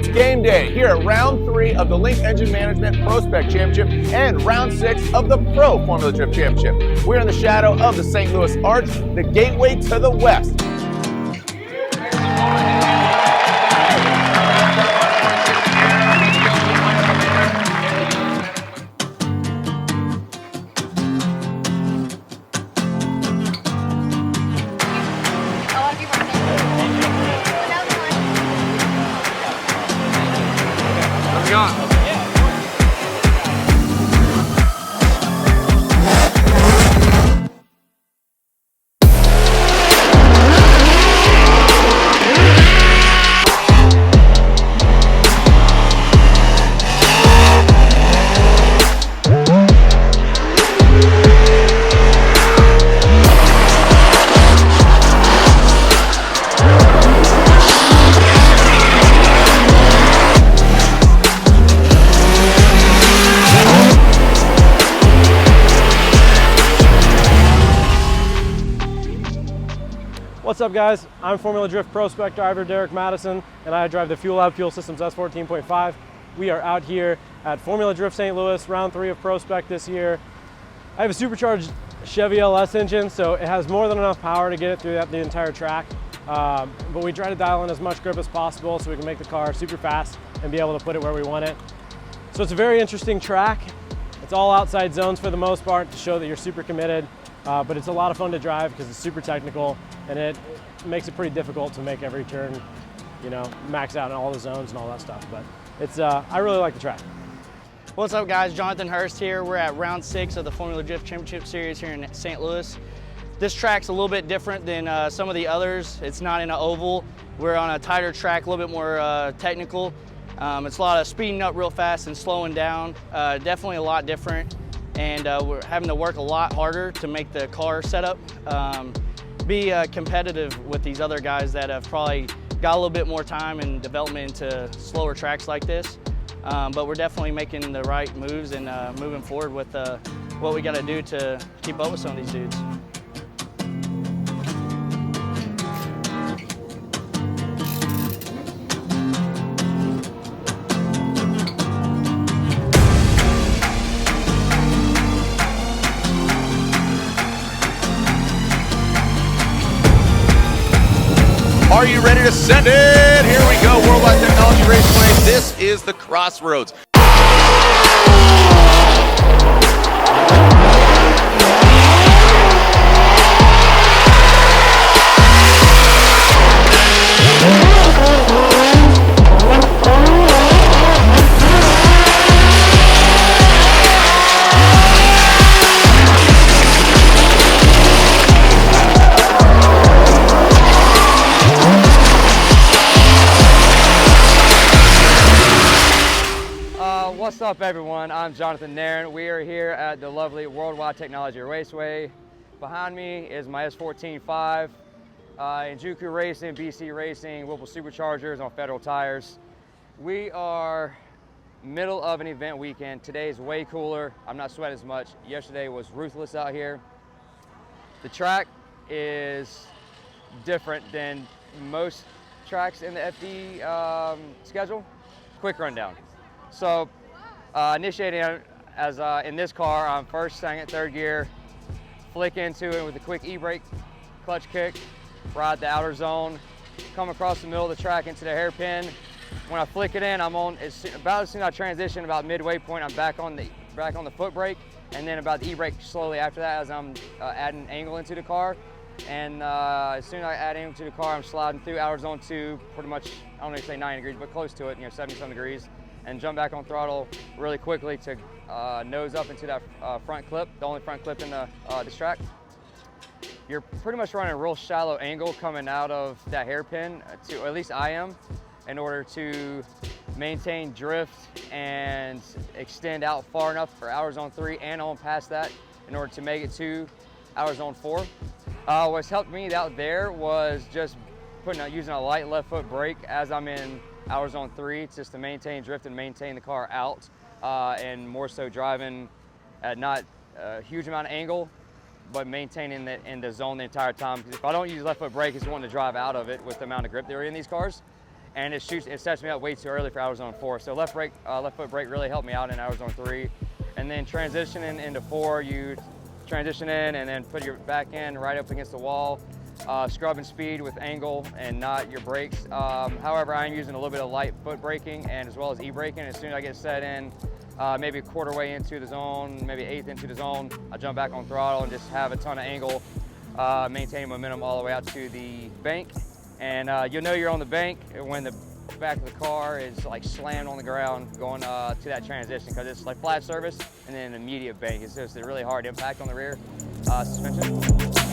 It's game day here at round 3 of the Link Engine Management Prospect Championship and round 6 of the Pro Formula Drift Championship. We're in the shadow of the St. Louis Arch, the gateway to the west. What's up, guys? I'm Formula Drift Prospect driver Derek Madison, and I drive the Fuel Lab Fuel Systems S14.5. We are out here at Formula Drift St. Louis, round 3 of Prospect this year. I have a supercharged Chevy LS engine, so it has more than enough power to get it through the entire track. But we try to dial in as much grip as possible so we can make the car super fast and be able to put it where we want it. So it's a very interesting track. It's all outside zones for the most part to show that you're super committed. But it's a lot of fun to drive because it's super technical, and it makes it pretty difficult to make every turn, you know, max out in all the zones and all that stuff. But it's, I really like the track. What's up, guys? Jonathan Hurst here. We're at round 6 of the Formula Drift Championship Series here in St. Louis. This track's a little bit different than some of the others. It's not in an oval. We're on a tighter track, a little bit more technical. It's a lot of speeding up real fast and slowing down. Definitely a lot different. And we're having to work a lot harder to make the car setup be competitive with these other guys that have probably got a little bit more time and development into slower tracks like this. But we're definitely making the right moves and moving forward with what we got to do to keep up with some of these dudes. Are you ready to send it? Here we go, Worldwide Technology Raceway. This is the Crossroads. What's up, everyone? I'm Jonathan Nairn. We are here at the lovely Worldwide Technology Raceway. Behind me is my S14.5 in Juku Racing, BC Racing, Whipple Superchargers on Federal tires. We are middle of an event weekend. Today is way cooler. I'm not sweating as much. Yesterday was ruthless out here. The track is different than most tracks in the FD schedule. Quick rundown. So, initiating as in this car, I'm first, second, third gear, flick into it with a quick e-brake, clutch kick, ride the outer zone, come across the middle of the track into the hairpin. When I flick it in, I'm on, about as soon as I transition, about midway point, I'm back on the foot brake, and then about the e-brake slowly after that as I'm adding angle into the car. And as soon as I add angle to the car, I'm sliding through outer zone 2, pretty much, I don't know if you say 90 degrees, but close to it, 70-some degrees. And jump back on throttle really quickly to nose up into that front clip, the only front clip in this track. You're pretty much running a real shallow angle coming out of that hairpin, or at least I am, in order to maintain drift and extend out far enough for hour zone 3 and on past that in order to make it to hour zone 4. What's helped me out there was just using a light left foot brake as I'm in hour zone 3, just to maintain drift and maintain the car out, and more so driving at not a huge amount of angle, but maintaining it in the zone the entire time. Because if I don't use left foot brake, it's wanting to drive out of it with the amount of grip there are in these cars. and it sets me up way too early for outer zone 4. So left foot brake really helped me out in outer zone 3. And then transitioning into 4, you transition in and then put your back end right up against the wall, scrubbing speed with angle and not your brakes. However, I'm using a little bit of light foot braking and as well as e-braking. As soon as I get set in, maybe a quarter way into the zone, maybe eighth into the zone, I jump back on throttle and just have a ton of angle, maintaining momentum all the way out to the bank. And you'll know you're on the bank when the back of the car is like slammed on the ground going to that transition, because it's like flat surface and then an immediate bank. It's just a really hard impact on the rear suspension.